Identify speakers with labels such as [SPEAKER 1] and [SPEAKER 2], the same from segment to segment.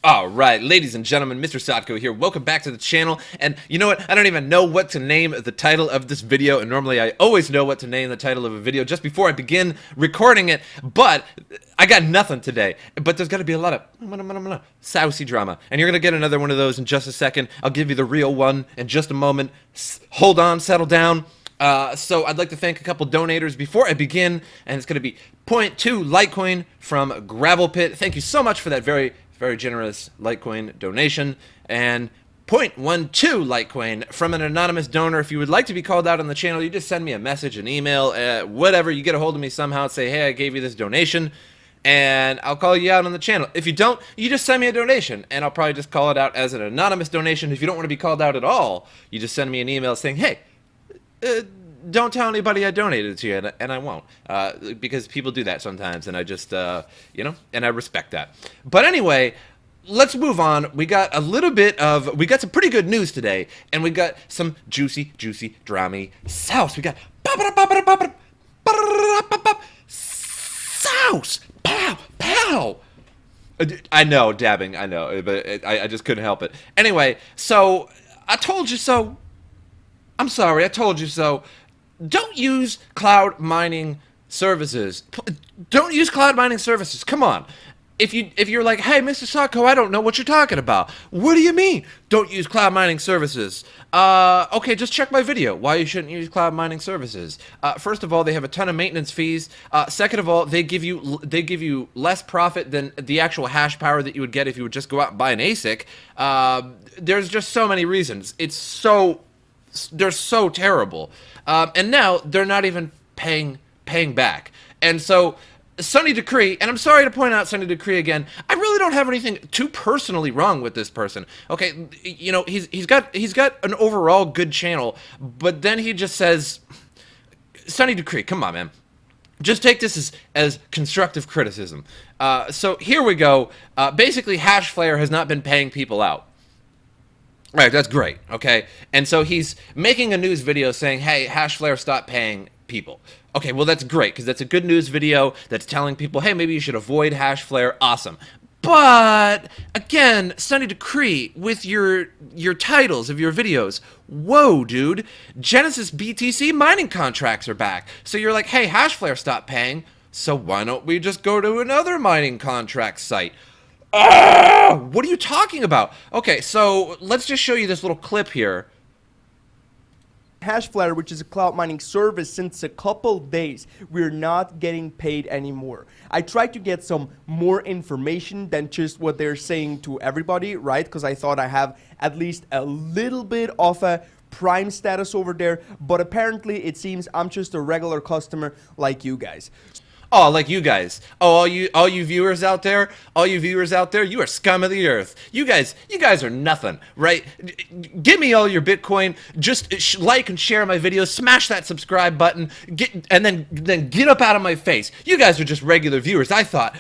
[SPEAKER 1] All right, ladies and gentlemen, MrSotko here. Welcome back to the channel. And you know what? I don't even know what to name the title of this video. And normally I always know what to name the title of a video just before I begin recording it. But I got nothing today. But there's got to be a lot of saucy drama. And you're going to get another one of those in just a second. I'll give you the real one in just a moment. Hold on, settle down. So I'd like to thank a couple donators before I begin. And it's going to be .2 Litecoin from Gravel Pit. Thank you so much for that very generous Litecoin donation, and .12 Litecoin from an anonymous donor. If you would like to be called out on the channel, you just send me a message, an email, whatever. You get a hold of me somehow, say, hey, I gave you this donation, and I'll call you out on the channel. If you don't, you just send me a donation, and I'll probably just call it out as an anonymous donation. If you don't want to be called out at all, you just send me an email saying, hey, don't tell anybody I donated to you, and I won't, because people do that sometimes, and I just, you know, and I respect that. But anyway, let's move on. We got some pretty good news today, and we got some juicy, drama sauce. We got sauce, pow, pow. I know, dabbing, I know, but I just couldn't help it. Anyway, so I told you so. I'm sorry, I told you so. Don't use cloud mining services. Don't use cloud mining services. Come on. If you're like, hey, MrSotko, I don't know what you're talking about. What do you mean? Don't use cloud mining services. Okay, just check my video. Why you shouldn't use cloud mining services. First of all, they have a ton of maintenance fees. Second of all, they give you less profit than the actual hash power that you would get if you would just go out and buy an ASIC. There's just so many reasons. They're so terrible, and now they're not even paying back. And so Sunny Decree, and I'm sorry to point out Sunny Decree again, I really don't have anything too personally wrong with this person. Okay, you know, he's got an overall good channel, but then he just says, Sunny Decree, come on, man. Just take this as constructive criticism. So here we go. Basically, Hashflare has not been paying people out. Right, that's great, okay? And so he's making a news video saying, hey, Hashflare, stop paying people. Okay, well, that's great, because that's a good news video that's telling people, hey, maybe you should avoid Hashflare. Awesome. But, again, Sunny Decree, with your titles of your videos, whoa, dude, Genesis BTC mining contracts are back. So you're like, hey, Hashflare, stop paying, so why don't we just go to another mining contract site? What are you talking about? Okay, so let's just show you this little clip here.
[SPEAKER 2] Hashflare, which is a cloud mining service, since a couple days we're not getting paid anymore. I tried to get some more information than just what they're saying to everybody, right? Because I thought I have at least a little bit of a prime status over there, but apparently it seems I'm just a regular customer like you guys.
[SPEAKER 1] Oh, like you guys. Oh, all you viewers out there, you are scum of the earth. You guys are nothing, right? Give me all your Bitcoin. Just like and share my videos. Smash that subscribe button. And then get up out of my face. You guys are just regular viewers. I thought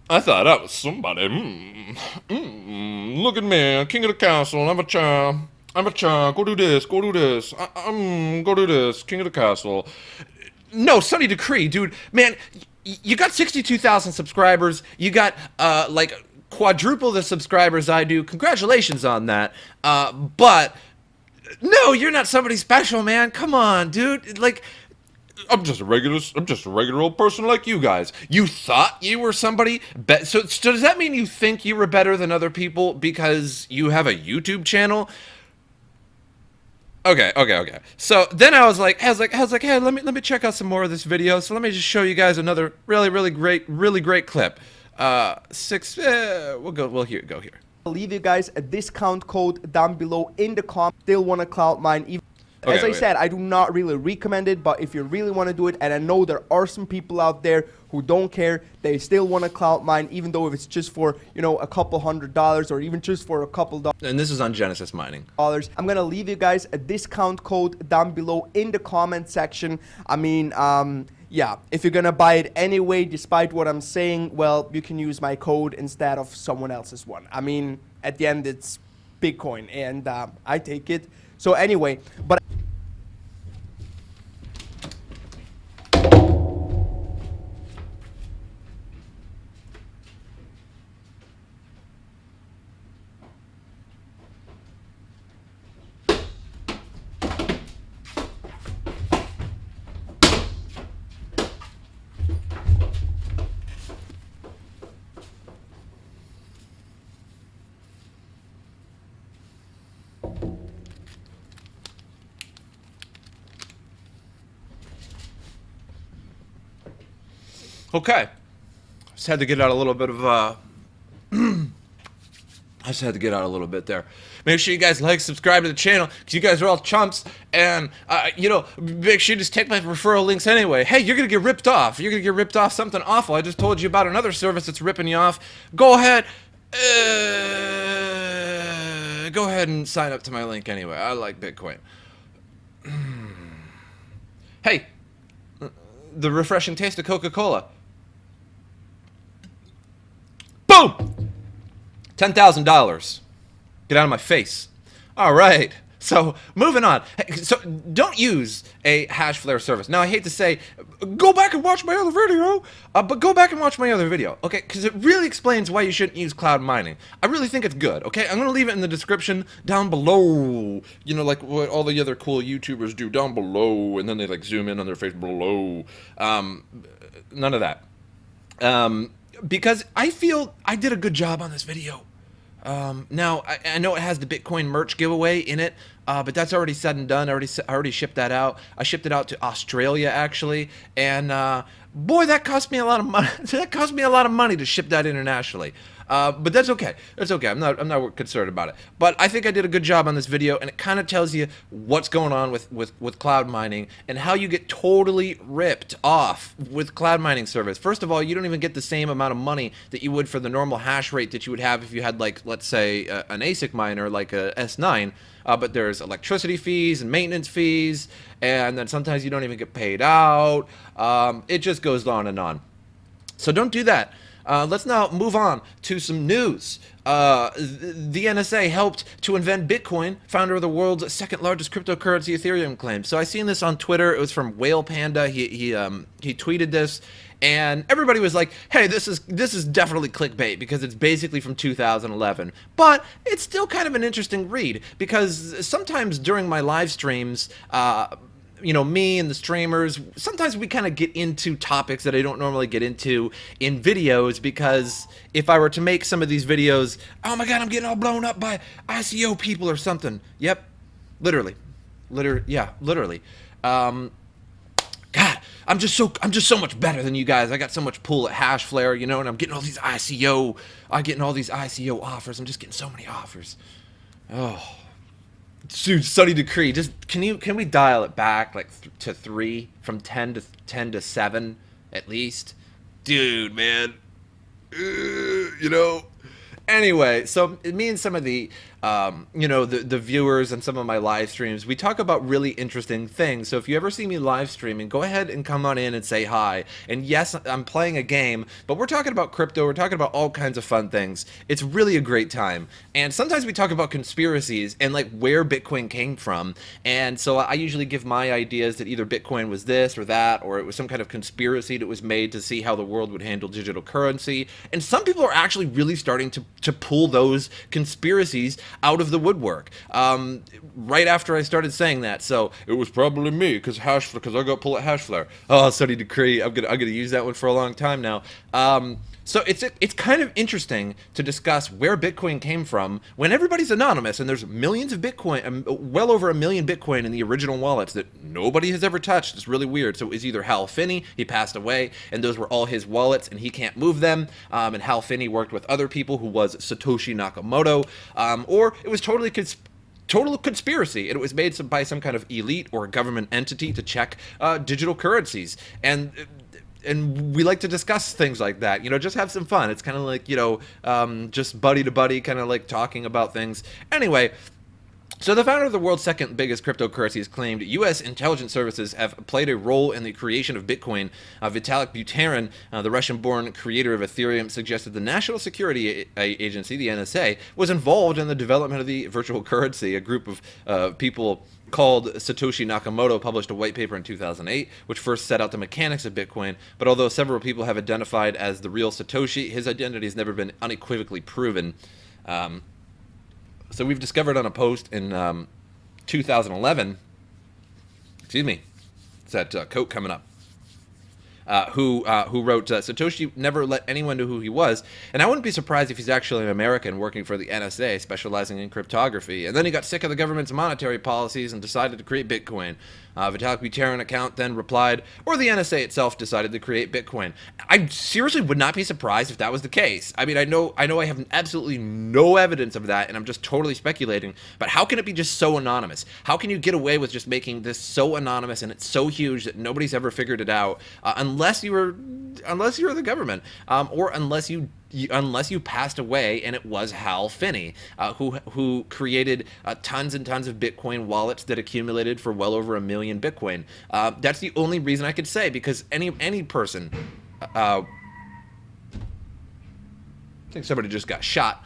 [SPEAKER 1] I was somebody. Look at me, king of the castle. I'm a child. Go do this. Go do this. Go do this. King of the castle. No, Sunny Decree, dude. Man, you got 62,000 subscribers. You got, like, quadruple the subscribers I do. Congratulations on that. But, no, you're not somebody special, man. Come on, dude. Like, I'm just a regular old person like you guys. You thought you were somebody, so does that mean you think you were better than other people because you have a YouTube channel? Okay. So then I was like, hey, let me check out some more of this video. So let me just show you guys another really great clip. We'll go here.
[SPEAKER 2] I'll leave you guys a discount code down below in the comments. Still want to cloud mine. Even as I said, I do not really recommend it, but if you really want to do it, and I know there are some people out there who don't care, they still want to cloud mine, even though if it's just for, you know, a couple $100 or even just for a couple dollars.
[SPEAKER 1] And this is on Genesis Mining.
[SPEAKER 2] I'm going to leave you guys a discount code down below in the comment section. I mean, yeah, if you're going to buy it anyway, despite what I'm saying, well, you can use my code instead of someone else's one. I mean, at the end, it's Bitcoin, and I take it. So anyway, but
[SPEAKER 1] Okay. Just had to get out a little bit of I just had to get out a little bit there. Make sure you guys like, subscribe to the channel, because you guys are all chumps. And, make sure you just take my referral links anyway. Hey, you're going to get ripped off. You're going to get ripped off something awful. I just told you about another service that's ripping you off. Go ahead. Go ahead and sign up to my link anyway. I like Bitcoin. Hey, the refreshing taste of Coca-Cola. Boom! $10,000. Get out of my face. All right. So moving on. So don't use a Hashflare service. Now I hate to say, go back and watch my other video, but go back and watch my other video, okay? Because it really explains why you shouldn't use cloud mining. I really think it's good, okay? I'm gonna leave it in the description down below. You know, like what all the other cool YouTubers do, down below, and then they like zoom in on their face below. None of that. Because I feel I did a good job on this video. Now, I know it has the Bitcoin merch giveaway in it, but that's already said and done. I already shipped that out. I shipped it out to Australia, actually, and boy, that cost me a lot of money. That cost me a lot of money to ship that internationally. But that's okay. That's okay. I'm not concerned about it. But I think I did a good job on this video, and it kind of tells you what's going on with cloud mining and how you get totally ripped off with cloud mining service. First of all, you don't even get the same amount of money that you would for the normal hash rate that you would have if you had, like, let's say, an ASIC miner like a S9. But there's electricity fees and maintenance fees, and then sometimes you don't even get paid out. It just goes on and on. So don't do that. Let's now move on to some news. The NSA helped to invent Bitcoin, founder of the world's second largest cryptocurrency, Ethereum claims. So I seen this on Twitter. It was from Whale Panda. He tweeted this, and everybody was like, "Hey, this is definitely clickbait because it's basically from 2011." But it's still kind of an interesting read because sometimes during my live streams, me and the streamers, sometimes we kind of get into topics that I don't normally get into in videos, because if I were to make some of these videos, oh my god, I'm getting all blown up by ICO people or something. Yep, literally. God, I'm just so much better than you guys. I got so much pull at Hashflare, and I'm getting all these ICO offers. I'm just getting so many offers. Oh. Dude, Sunny Decree, just can we dial it back like to 3 from 10 to 7 at least? Dude, man. Anyway, so me and some of the the viewers and some of my live streams, we talk about really interesting things. So if you ever see me live streaming, go ahead and come on in and say hi. And yes, I'm playing a game, but we're talking about crypto. We're talking about all kinds of fun things. It's really a great time. And sometimes we talk about conspiracies and like where Bitcoin came from. And so I usually give my ideas that either Bitcoin was this or that, or it was some kind of conspiracy that was made to see how the world would handle digital currency. And some people are actually really starting to pull those conspiracies out of the woodwork. Right after I started saying that, so it was probably me because I got pulled at Hashflare. Oh, Sunny Decree, I'm gonna use that one for a long time now. So it's kind of interesting to discuss where Bitcoin came from when everybody's anonymous and there's millions of Bitcoin, well over 1 million Bitcoin in the original wallets that nobody has ever touched. It's really weird. So it was either Hal Finney, he passed away, and those were all his wallets and he can't move them. And Hal Finney worked with other people who was Satoshi Nakamoto, or it was total conspiracy, and it was made by some kind of elite or government entity to check digital currencies. And we like to discuss things like that, just have some fun. It's kind of like, just buddy to buddy, kind of like talking about things. Anyway, so the founder of the world's second biggest cryptocurrency has claimed U.S. intelligence services have played a role in the creation of Bitcoin. Vitalik Buterin, the Russian-born creator of Ethereum, suggested the National Security Agency, the NSA, was involved in the development of the virtual currency. A group of people called Satoshi Nakamoto published a white paper in 2008, which first set out the mechanics of Bitcoin. But although several people have identified as the real Satoshi, his identity has never been unequivocally proven. So we've discovered on a post in 2011, excuse me, it's that coat coming up. who wrote Satoshi never let anyone know who he was, and I wouldn't be surprised if he's actually an American working for the NSA, specializing in cryptography. And then he got sick of the government's monetary policies and decided to create Bitcoin. Vitalik Buterin account then replied, or the NSA itself decided to create Bitcoin. I seriously would not be surprised if that was the case. I mean, I know I have absolutely no evidence of that, and I'm just totally speculating, but how can it be just so anonymous? How can you get away with just making this so anonymous and it's so huge that nobody's ever figured it out, unless you're the government, or unless you passed away and it was Hal Finney, who created tons and tons of Bitcoin wallets that accumulated for well over 1 million Bitcoin. That's the only reason I could say, because any person, I think somebody just got shot.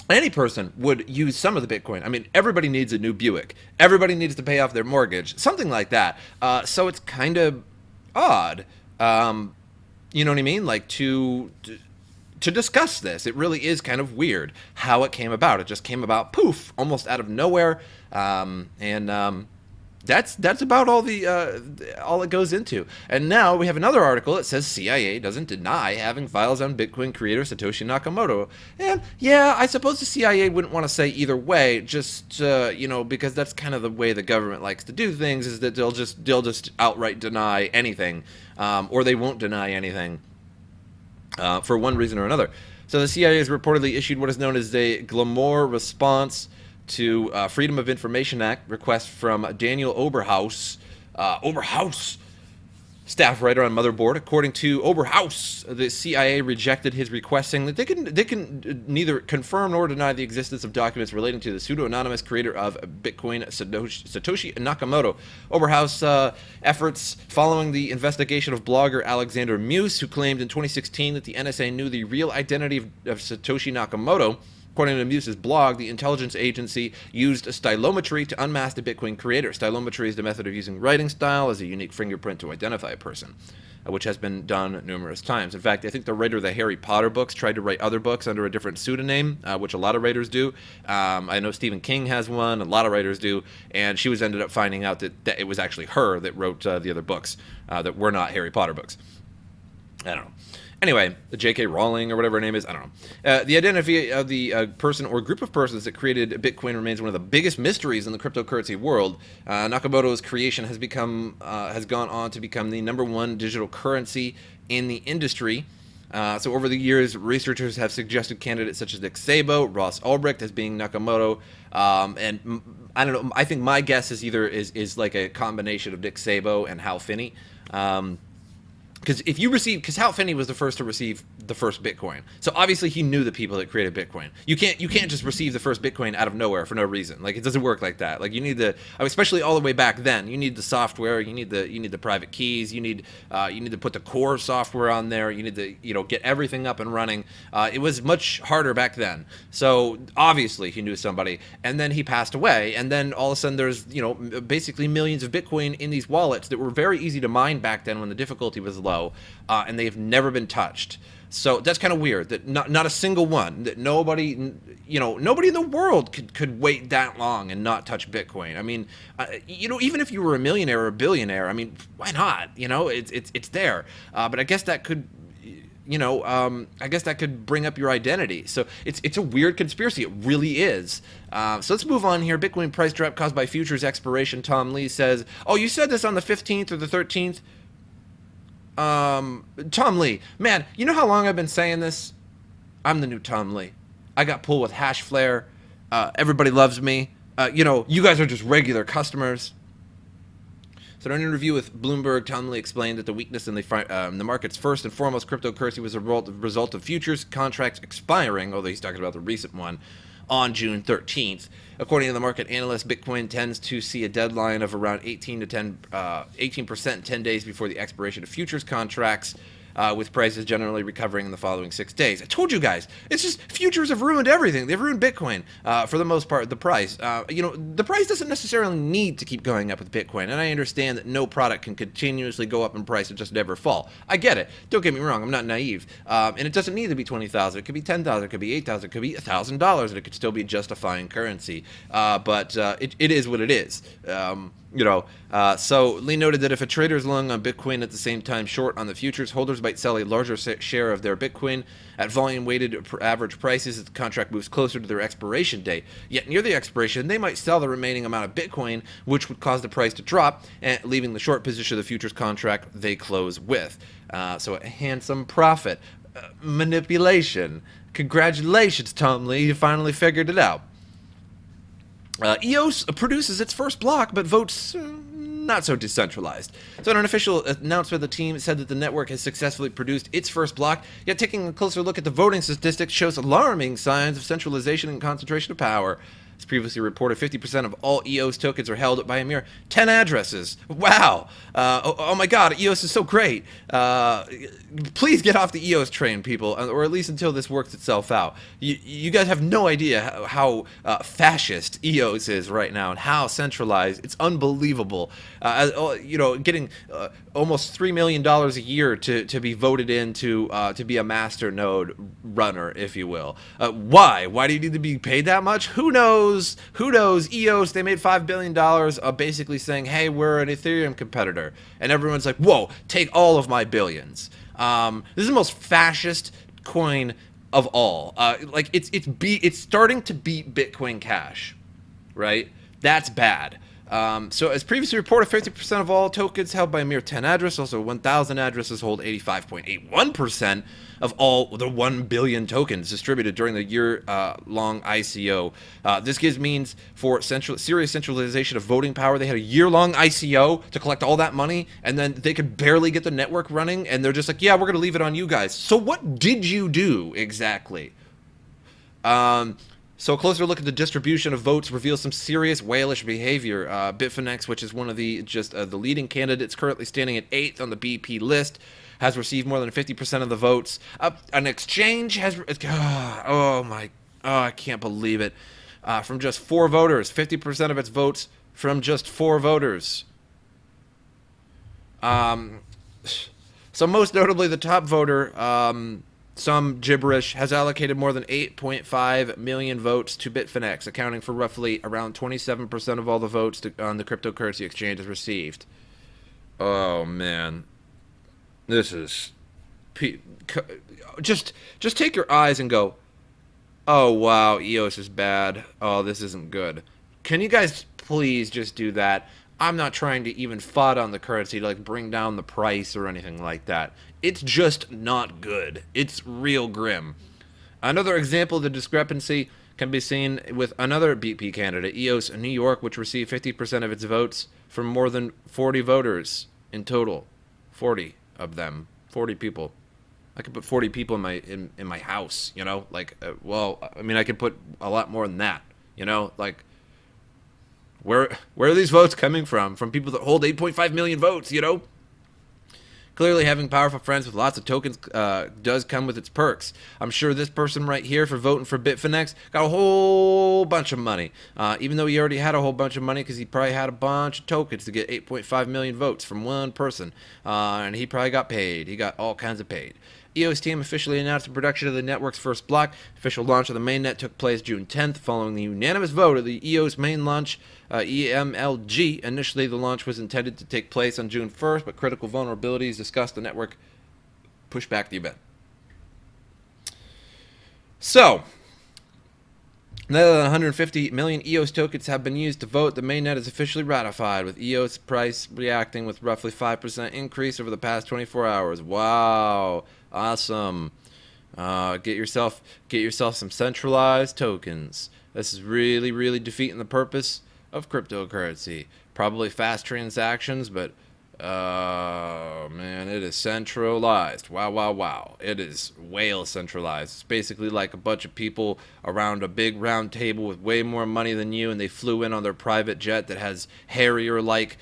[SPEAKER 1] Any person would use some of the Bitcoin. I mean, everybody needs a new Buick. Everybody needs to pay off their mortgage, something like that. So it's kind of odd. You know what I mean? Like to discuss this. It really is kind of weird how it came about. It just came about, poof, almost out of nowhere. That's about all it goes into. And now we have another article that says CIA doesn't deny having files on Bitcoin creator Satoshi Nakamoto. And yeah, I suppose the CIA wouldn't want to say either way, just because that's kind of the way the government likes to do things, is that they'll just outright deny anything, or they won't deny anything, for one reason or another. So the CIA has reportedly issued what is known as a Glamour response to Freedom of Information Act request from Daniel Oberhaus, staff writer on Motherboard. According to Oberhaus, the CIA rejected his request, saying that they can neither confirm nor deny the existence of documents relating to the pseudo-anonymous creator of Bitcoin, Satoshi Nakamoto. Oberhaus efforts following the investigation of blogger Alexander Muse, who claimed in 2016 that the NSA knew the real identity of Satoshi Nakamoto. According to Muse's blog, the intelligence agency used stylometry to unmask the Bitcoin creator. Stylometry is the method of using writing style as a unique fingerprint to identify a person, which has been done numerous times. In fact, I think the writer of the Harry Potter books tried to write other books under a different pseudonym, which a lot of writers do. I know Stephen King has one, a lot of writers do, and she ended up finding out that it was actually her that wrote the other books that were not Harry Potter books. I don't know. Anyway, the J.K. Rowling or whatever her name is, I don't know. The identity of the person or group of persons that created Bitcoin remains one of the biggest mysteries in the cryptocurrency world. Nakamoto's creation has gone on to become the #1 digital currency in the industry. So over the years, researchers have suggested candidates such as Nick Szabo, Ross Ulbricht as being Nakamoto, and I don't know. I think my guess is like a combination of Nick Szabo and Hal Finney. Because Hal Finney was the first to receive the first Bitcoin, so obviously he knew the people that created Bitcoin. You can't just receive the first Bitcoin out of nowhere for no reason. Like, it doesn't work like that. Like, you need especially all the way back then, you need the software, you need the private keys, you need to put the core software on there, you need to get everything up and running. It was much harder back then. So obviously he knew somebody, and then he passed away, and then all of a sudden there's basically millions of Bitcoin in these wallets that were very easy to mine back then when the difficulty was low. And they've never been touched. So that's kind of weird that not a single one, that nobody in the world could wait that long and not touch Bitcoin. I mean, even if you were a millionaire or a billionaire, I mean, why not? It's there. But I guess that could, bring up your identity. So it's a weird conspiracy. It really is. So let's move on here. Bitcoin price drop caused by futures expiration. Tom Lee says, "Oh, you said this on the 15th or the 13th?" Tom Lee, man, you know how long I've been saying this? I'm the new Tom Lee. I got pulled with hash flare. Everybody loves me. You guys are just regular customers. So in an interview with Bloomberg, Tom Lee explained that the weakness in the market's first and foremost cryptocurrency was a result of futures contracts expiring, although he's talking about the recent one, on June 13th. According to the market analyst, Bitcoin tends to see a deadline of around 18% 10 days before the expiration of futures contracts, with prices generally recovering in the following 6 days. I told you guys, it's just futures have ruined everything. They've ruined Bitcoin, for the most part, the price. The price doesn't necessarily need to keep going up with Bitcoin, and I understand that no product can continuously go up in price and just never fall. I get it. Don't get me wrong. I'm not naive. And it doesn't need to be $20,000. It could be $10,000. It could be $8,000. It could be $1,000, and it could still be justifying currency. But it is what it is. So Lee noted that if a trader is long on Bitcoin at the same time short on the futures, holders might sell a larger share of their Bitcoin at volume-weighted average prices as the contract moves closer to their expiration date. Yet near the expiration, they might sell the remaining amount of Bitcoin, which would cause the price to drop, and leaving the short position of the futures contract they close with. So a handsome profit. Manipulation. Congratulations, Tom Lee. You finally figured it out. EOS produces its first block, but votes not so decentralized. So in an official announcement, the team said that the network has successfully produced its first block, yet taking a closer look at the voting statistics shows alarming signs of centralization and concentration of power. As previously reported, 50% of all EOS tokens are held by a mere 10 addresses. Wow. Oh my god, EOS is so great. Please get off the EOS train, people, or at least until this works itself out. You guys have no idea how fascist EOS is right now and how centralized. It's unbelievable. Getting almost $3 million a year to be voted in to be a master node runner, if you will. Why? Why do you need to be paid that much? Who knows? Who knows? EOS, they made $5 billion basically saying, hey, we're an Ethereum competitor. And everyone's like, whoa, take all of my billions. This is the most fascist coin of all. It's starting to beat Bitcoin Cash, right? That's bad. So as previously reported, 50% of all tokens held by a mere 10 addresses, also 1,000 addresses hold 85.81% of all the 1 billion tokens distributed during the year-long ICO. This means for serious centralization of voting power. They had a year-long ICO to collect all that money, and then they could barely get the network running, and they're just like, yeah, we're going to leave it on you guys. So what did you do exactly? So a closer look at the distribution of votes reveals some serious whalish behavior. Bitfinex, which is one of the leading candidates, currently standing at 8th on the BP list, has received more than 50% of the votes. An exchange has, I can't believe it. From just 4 voters, 50% of its votes from just 4 voters. So most notably, the top voter, some gibberish, has allocated more than 8.5 million votes to Bitfinex, accounting for roughly around 27% of all the votes on the cryptocurrency exchange has received. Oh man, this is just take your eyes and go, oh wow, EOS is bad. Oh, this isn't good. Can you guys please just do that? I'm not trying to even FUD on the currency to bring down the price or anything like that. It's just not good. It's real grim. Another example of the discrepancy can be seen with another BP candidate, EOS New York, which received 50% of its votes from more than 40 voters in total. 40 of them. 40 people. I could put 40 people in my house, I could put a lot more than that, Where are these votes coming from? From people that hold 8.5 million votes, Clearly, having powerful friends with lots of tokens does come with its perks. I'm sure this person right here, for voting for Bitfinex, got a whole bunch of money. Even though he already had a whole bunch of money because he probably had a bunch of tokens to get 8.5 million votes from one person. And he probably got paid. He got all kinds of paid. EOS team officially announced the production of the network's first block. Official launch of the mainnet took place June 10th, following the unanimous vote of the EOS main launch, EMLG. Initially, the launch was intended to take place on June 1st, but critical vulnerabilities discussed the network pushed back the event. So, now that 150 million EOS tokens have been used to vote, the mainnet is officially ratified, with EOS price reacting with roughly 5% increase over the past 24 hours. Wow. Awesome. Get yourself some centralized tokens. This is really, really defeating the purpose of cryptocurrency. Probably fast transactions, but man, it is centralized. Wow, wow, wow. It is whale centralized. It's basically like a bunch of people around a big round table with way more money than you, and they flew in on their private jet that has Harrier-like,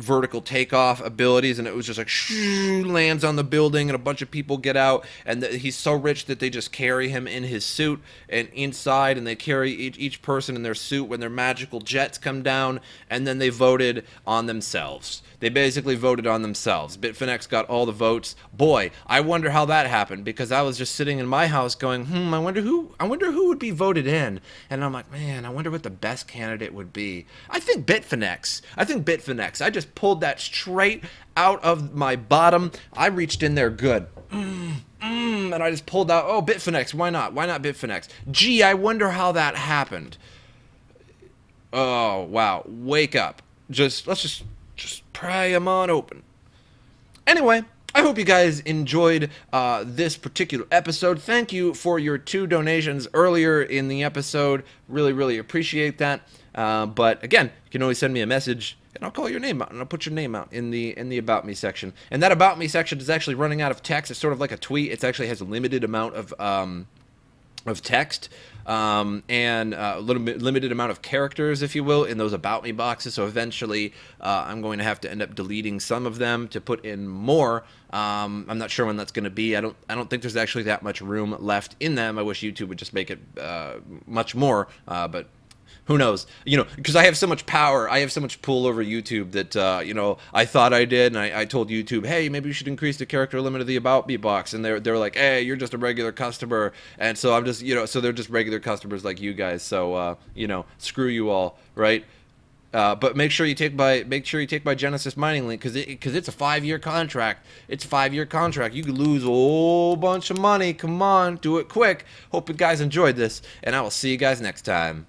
[SPEAKER 1] vertical takeoff abilities, and it was just like shoo, lands on the building, and a bunch of people get out, and he's so rich that they just carry him in his suit and inside, and they carry each person in their suit when their magical jets come down, and then they voted on themselves. They basically voted on themselves. Bitfinex got all the votes. Boy, I wonder how that happened, because I was just sitting in my house going, I wonder who would be voted in. And I'm like, man, I wonder what the best candidate would be. I think Bitfinex. I just pulled that straight out of my bottom. I reached in there good. And I just pulled out, Bitfinex, why not? Why not Bitfinex? Gee, I wonder how that happened. Oh, wow. Wake up. Let's just pry them on open. Anyway, I hope you guys enjoyed this particular episode. Thank you for your 2 donations earlier in the episode. Really, really appreciate that. But again, you can always send me a message, and I'll call your name out, and I'll put your name out in the About Me section. And that About Me section is actually running out of text. It's sort of like a tweet. It actually has a limited amount of text, and a little bit limited amount of characters, if you will, in those About Me boxes. So eventually I'm going to have to end up deleting some of them to put in more. I'm not sure when that's going to be. I don't think there's actually that much room left in them. I wish YouTube would just make it much more, but who knows? Because I have so much power, I have so much pull over YouTube that, I thought I did, and I told YouTube, hey, maybe you should increase the character limit of the About Me box, and they're like, hey, you're just a regular customer, and so I'm just, so they're just regular customers like you guys, so, screw you all, right? But make sure you take my Genesis mining link, because it's a 5-year contract. It's a 5-year contract. You could lose a whole bunch of money. Come on, do it quick. Hope you guys enjoyed this, and I will see you guys next time.